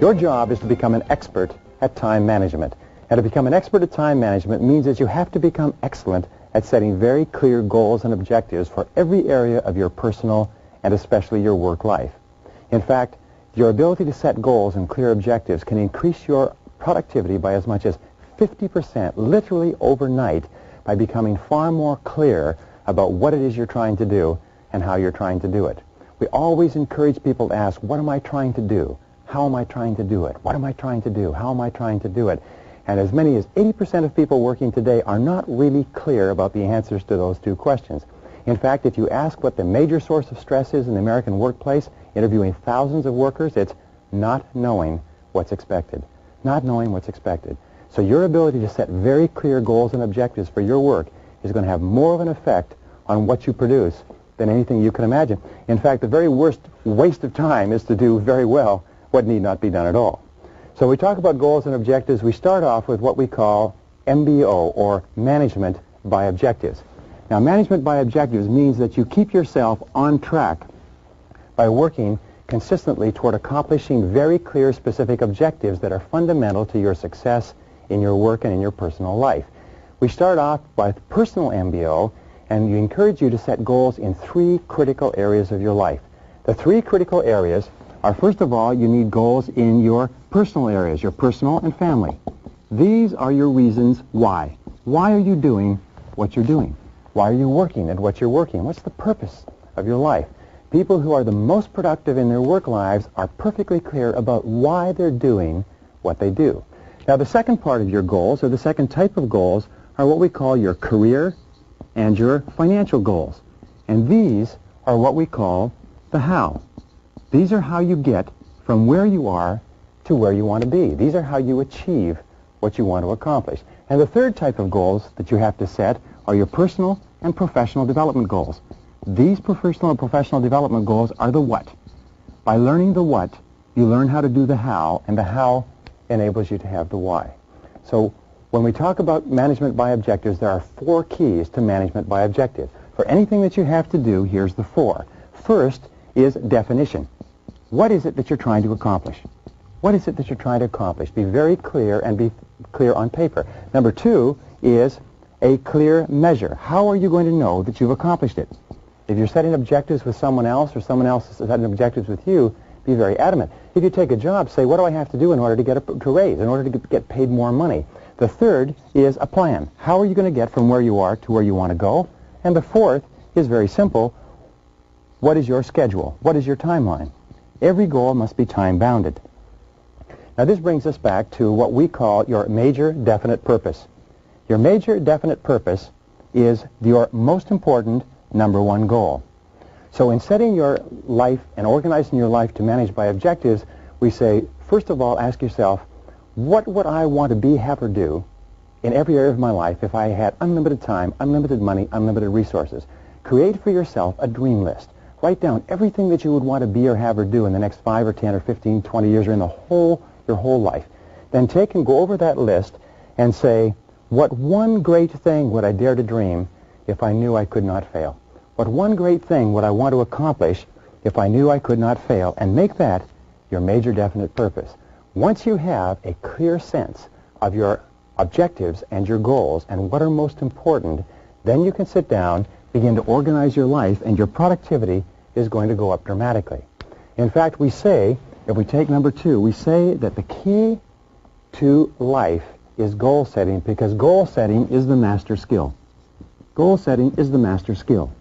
Your job is to become an expert at time management. And to become an expert at time management means that you have to become excellent at setting very clear goals and objectives for every area of your personal and especially your work life. In fact, your ability to set goals and clear objectives can increase your productivity by as much as 50%, literally overnight, by becoming far more clear about what it is you're trying to do and how you're trying to do it. We always encourage people to ask, what am I trying to do? How am I trying to do it? What am I trying to do? How am I trying to do it? And as many as 80% of people working today are not really clear about the answers to those two questions. In fact, if you ask what the major source of stress is in the American workplace, interviewing thousands of workers, it's not knowing what's expected. Not knowing what's expected. So your ability to set very clear goals and objectives for your work is going to have more of an effect on what you produce than anything you can imagine. In fact, the very worst waste of time is to do very well what need not be done at all. So we talk about goals and objectives. We start off with what we call MBO, or management by objectives. Now, management by objectives means that you keep yourself on track by working consistently toward accomplishing very clear, specific objectives that are fundamental to your success in your work and in your personal life. We start off with personal MBO, and we encourage you to set goals in 3 critical areas of your life. The 3 critical areas are, first of all, you need goals in your personal areas, your personal and family. These are your reasons why. Why are you doing what you're doing? Why are you working at what you're working? What's the purpose of your life? People who are the most productive in their work lives are perfectly clear about why they're doing what they do. Now, the second part of your goals, or the second type of goals, are what we call your career and your financial goals. And these are what we call the how. These are how you get from where you are to where you want to be. These are how you achieve what you want to accomplish. And the third type of goals that you have to set are your personal and professional development goals. These personal and professional development goals are the what. By learning the what, you learn how to do the how, and the how enables you to have the why. So when we talk about management by objectives, there are 4 keys to management by objective. For anything that you have to do, here's the 4. First is definition. What is it that you're trying to accomplish? What is it that you're trying to accomplish? Be very clear, and be clear on paper. Number 2 is a clear measure. How are you going to know that you've accomplished it? If you're setting objectives with someone else, or someone else is setting objectives with you, be very adamant. If you take a job, say, what do I have to do in order to get a raise, in order to get paid more money? The third is a plan. How are you going to get from where you are to where you want to go? And the fourth is very simple. What is your schedule? What is your timeline? Every goal must be time-bounded. Now, this brings us back to what we call your major definite purpose. Your major definite purpose is your most important number 1 goal. So in setting your life and organizing your life to manage by objectives, we say, first of all, ask yourself, what would I want to be, have, or do in every area of my life if I had unlimited time, unlimited money, unlimited resources? Create for yourself a dream list. Write down everything that you would want to be or have or do in the next 5 or 10 or 15, 20 years, or in your whole life. Then take and go over that list and say, what one great thing would I dare to dream if I knew I could not fail? What one great thing would I want to accomplish if I knew I could not fail? And make that your major definite purpose. Once you have a clear sense of your objectives and your goals and what are most important, then you can sit down, begin to organize your life, and your productivity is going to go up dramatically. In fact, we say, if we take number 2, we say that the key to life is goal setting, because goal setting is the master skill. Goal setting is the master skill.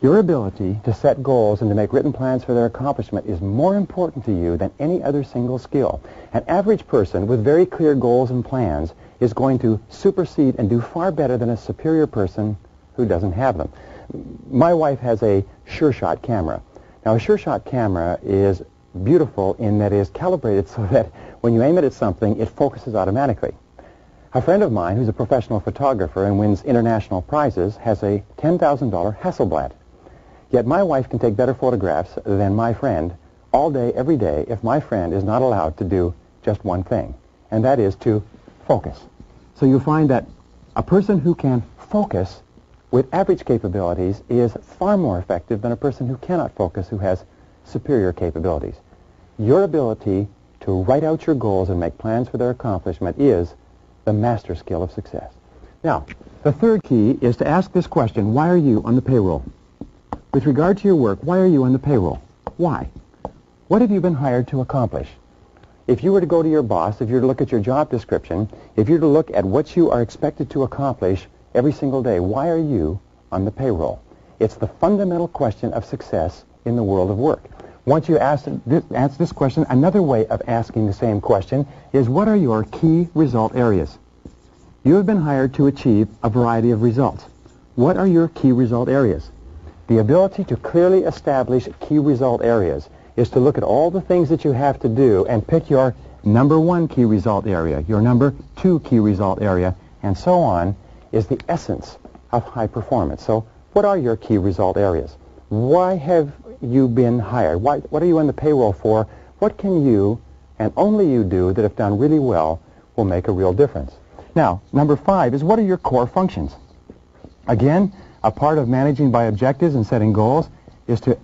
Your ability to set goals and to make written plans for their accomplishment is more important to you than any other single skill. An average person with very clear goals and plans is going to supersede and do far better than a superior person who doesn't have them. My wife has a sure-shot camera. Now, a sure-shot camera is beautiful in that it is calibrated so that when you aim it at something, it focuses automatically. A friend of mine who's a professional photographer and wins international prizes has a $10,000 Hasselblad. Yet my wife can take better photographs than my friend all day, every day, if my friend is not allowed to do just one thing, and that is to focus. So you find that a person who can focus with average capabilities is far more effective than a person who cannot focus, who has superior capabilities. Your ability to write out your goals and make plans for their accomplishment is the master skill of success. Now, the third key is to ask this question: why are you on the payroll? With regard to your work, why are you on the payroll? Why? What have you been hired to accomplish? If you were to go to your boss, if you were to look at your job description, if you were to look at what you are expected to accomplish every single day, why are you on the payroll? It's the fundamental question of success in the world of work. Once you answer this question, another way of asking the same question is, what are your key result areas? You have been hired to achieve a variety of results. What are your key result areas? The ability to clearly establish key result areas is to look at all the things that you have to do and pick your number 1 key result area, your number 2 key result area, and so on, is the essence of high performance. So what are your key result areas? Why have you been hired? What are you on the payroll for? What can you, and only you do, that if done really well, will make a real difference? Now, number 5 is, what are your core functions? Again, a part of managing by objectives and setting goals is to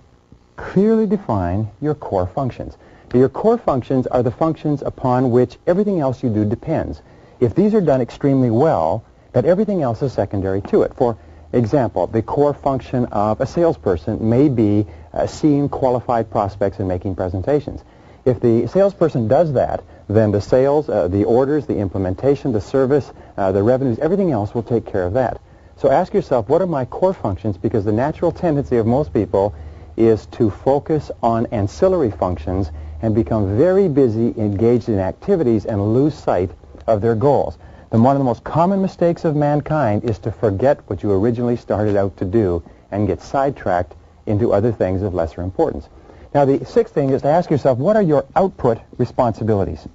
clearly define your core functions. Your core functions are the functions upon which everything else you do depends. If these are done extremely well, then everything else is secondary to it. For example, the core function of a salesperson may be seeing qualified prospects and making presentations. If the salesperson does that, then the sales, the orders, the implementation, the service, the revenues, everything else will take care of that. So ask yourself, what are my core functions? Because the natural tendency of most people is to focus on ancillary functions and become very busy engaged in activities and lose sight of their goals. Then one of the most common mistakes of mankind is to forget what you originally started out to do and get sidetracked into other things of lesser importance. Now, the 6th thing is to ask yourself, what are your output responsibilities?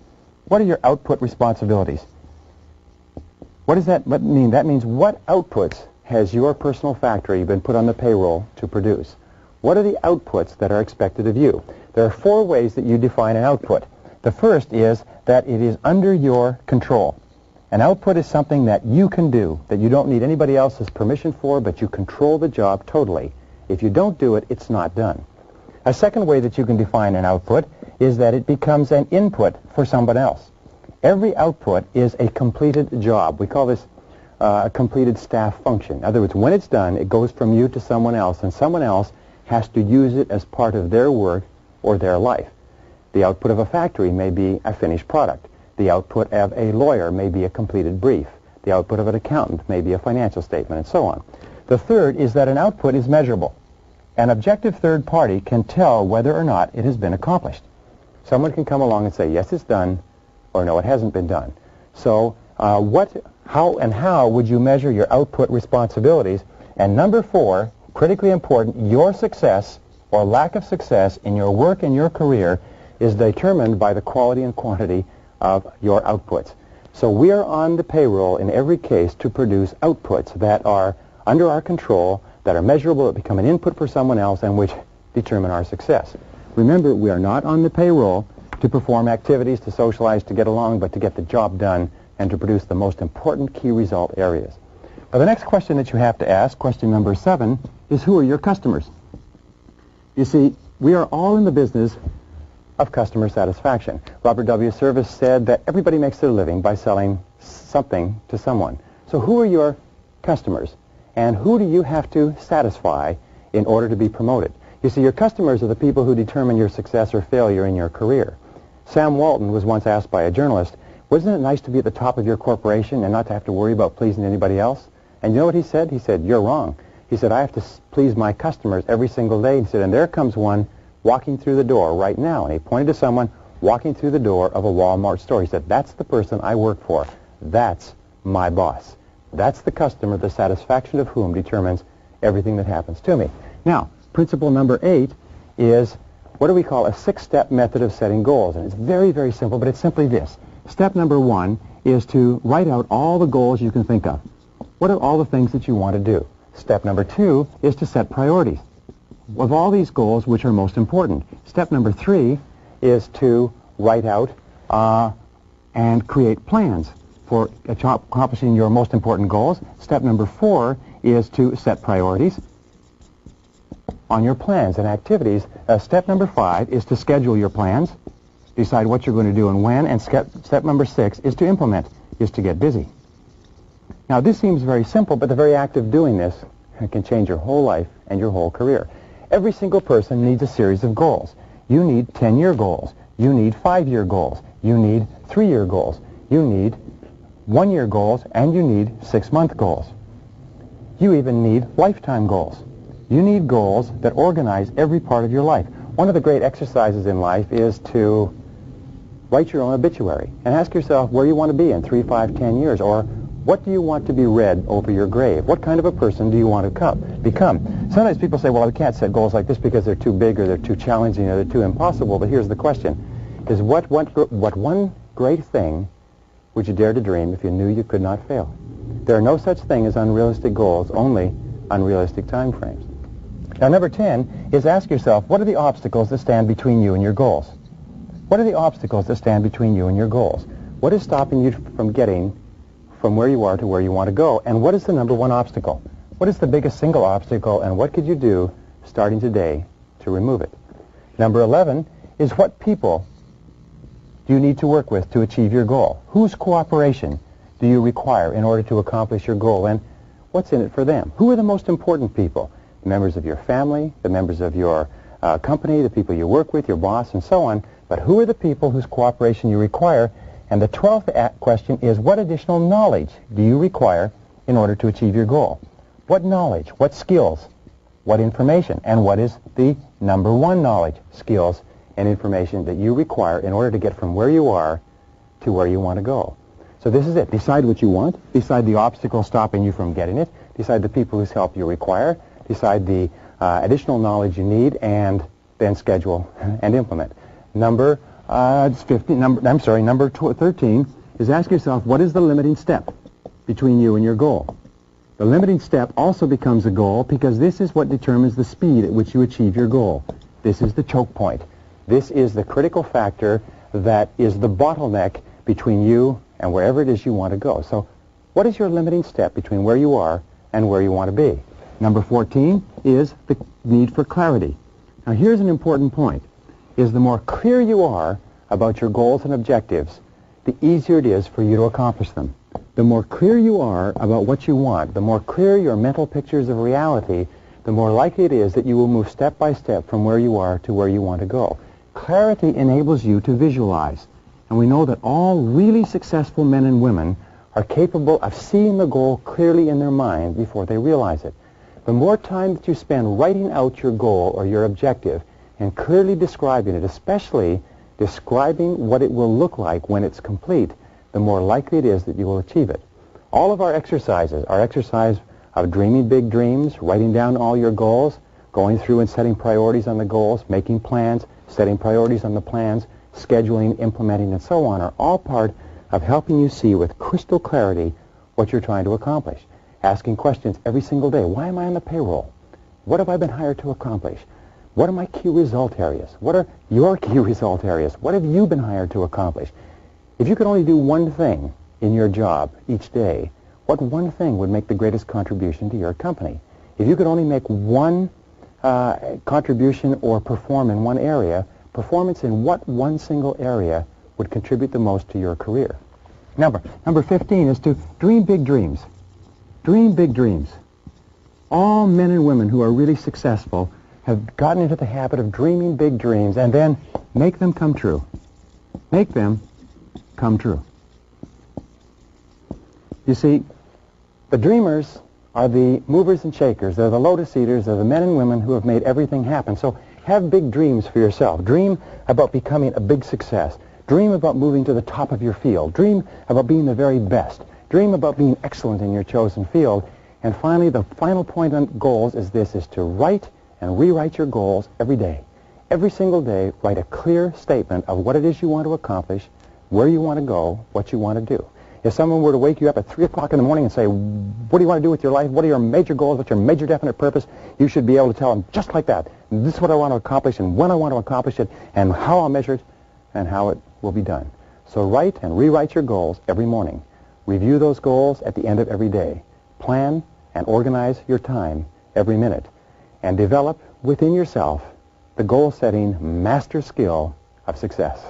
What are your output responsibilities? What does that mean? That means, what outputs has your personal factory been put on the payroll to produce? What are the outputs that are expected of you? There are 4 ways that you define an output. The first is that it is under your control. An output is something that you can do, that you don't need anybody else's permission for, but you control the job totally. If you don't do it, it's not done. A second way that you can define an output is that it becomes an input for someone else. Every output is a completed job. We call this a completed staff function. In other words, when it's done, it goes from you to someone else, and someone else has to use it as part of their work or their life. The output of a factory may be a finished product. The output of a lawyer may be a completed brief. The output of an accountant may be a financial statement, and so on. The third is that an output is measurable. An objective third party can tell whether or not it has been accomplished. Someone can come along and say, yes, it's done, or no, it hasn't been done. So how would you measure your output responsibilities? And number 4, critically important, your success or lack of success in your work and your career is determined by the quality and quantity of your outputs. So we are on the payroll in every case to produce outputs that are under our control, that are measurable, that become an input for someone else, and which determine our success. Remember, we are not on the payroll to perform activities, to socialize, to get along, but to get the job done and to produce the most important key result areas. Now, the next question that you have to ask, question number 7, is, who are your customers? You see, we are all in the business of customer satisfaction. Robert W. Service said that everybody makes their living by selling something to someone. So who are your customers? And who do you have to satisfy in order to be promoted? You see, your customers are the people who determine your success or failure in your career. Sam Walton was once asked by a journalist, wasn't it nice to be at the top of your corporation and not to have to worry about pleasing anybody else? And you know what he said? He said, you're wrong. He said, I have to please my customers every single day. He said, and there comes one walking through the door right now. And he pointed to someone walking through the door of a Walmart store. He said, that's the person I work for. That's my boss. That's the customer, the satisfaction of whom determines everything that happens to me. Now, principle number 8 is what do we call a 6-step method of setting goals. And it's very, very simple, but it's simply this. Step number 1 is to write out all the goals you can think of. What are all the things that you want to do? Step number 2 is to set priorities. Of all these goals, which are most important? Step number 3 is to write out and create plans for accomplishing your most important goals. Step number 4 is to set priorities on your plans and activities. Step number 5 is to schedule your plans. Decide what you're going to do and when. And step number 6 is to implement, is to get busy. Now, this seems very simple, but the very act of doing this can change your whole life and your whole career. Every single person needs a series of goals. You need 10-year goals. You need 5-year goals. You need 3-year goals. You need 1-year goals, and you need 6-month goals. You even need lifetime goals. You need goals that organize every part of your life. One of the great exercises in life is to write your own obituary and ask yourself where you want to be in 3, 5, 10 years, or what do you want to be read over your grave? What kind of a person do you want to become? Sometimes people say, well, I can't set goals like this because they're too big or they're too challenging or they're too impossible. But here's the question, is what one great thing would you dare to dream if you knew you could not fail? There are no such thing as unrealistic goals, only unrealistic time frames. Now, number 10 is ask yourself, what are the obstacles that stand between you and your goals? What are the obstacles that stand between you and your goals? What is stopping you from getting from where you are to where you want to go? And what is the number one obstacle? What is the biggest single obstacle, and what could you do starting today to remove it? Number 11 is what people do you need to work with to achieve your goal? Whose cooperation do you require in order to accomplish your goal, and what's in it for them? Who are the most important people? The members of your family, the members of your company, the people you work with, your boss, and so on. But who are the people whose cooperation you require? And the 12th question is, what additional knowledge do you require in order to achieve your goal? What knowledge, what skills, what information, and what is the number one knowledge, skills, and information that you require in order to get from where you are to where you want to go? So this is it. Decide what you want. Decide the obstacle stopping you from getting it. Decide the people whose help you require. Decide the additional knowledge you need, and then schedule and implement. Number 13 is ask yourself, what is the limiting step between you and your goal? The limiting step also becomes a goal because this is what determines the speed at which you achieve your goal. This is the choke point. This is the critical factor that is the bottleneck between you and wherever it is you want to go. So what is your limiting step between where you are and where you want to be? Number 14 is the need for clarity. Now here's an important point, is the more clear you are about your goals and objectives, the easier it is for you to accomplish them. The more clear you are about what you want, the more clear your mental pictures of reality, the more likely it is that you will move step by step from where you are to where you want to go. Clarity enables you to visualize. And we know that all really successful men and women are capable of seeing the goal clearly in their mind before they realize it. The more time that you spend writing out your goal or your objective and clearly describing it, especially describing what it will look like when it's complete, the more likely it is that you will achieve it. All of our exercises, our exercise of dreaming big dreams, writing down all your goals, going through and setting priorities on the goals, making plans, setting priorities on the plans, scheduling, implementing, and so on, are all part of helping you see with crystal clarity what you're trying to accomplish. Asking questions every single day. Why am I on the payroll? What have I been hired to accomplish? What are my key result areas? What are your key result areas? What have you been hired to accomplish? If you could only do one thing in your job each day, what one thing would make the greatest contribution to your company? If you could only make one contribution or perform in one area, performance in what one single area would contribute the most to your career? Number 15 is to dream big dreams. Dream big dreams. All men and women who are really successful have gotten into the habit of dreaming big dreams and then make them come true. Make them come true. You see, the dreamers are the movers and shakers. They're the lotus eaters. They're the men and women who have made everything happen. So have big dreams for yourself. Dream about becoming a big success. Dream about moving to the top of your field. Dream about being the very best. Dream about being excellent in your chosen field. And finally, the final point on goals is this, is to write and rewrite your goals every day. Every single day, write a clear statement of what it is you want to accomplish, where you want to go, what you want to do. If someone were to wake you up at 3 o'clock in the morning and say, what do you want to do with your life? What are your major goals? What's your major definite purpose? You should be able to tell them just like that. This is what I want to accomplish and when I want to accomplish it and how I'll measure it and how it will be done. So write and rewrite your goals every morning. Review those goals at the end of every day. Plan and organize your time every minute. And develop within yourself the goal-setting master skill of success.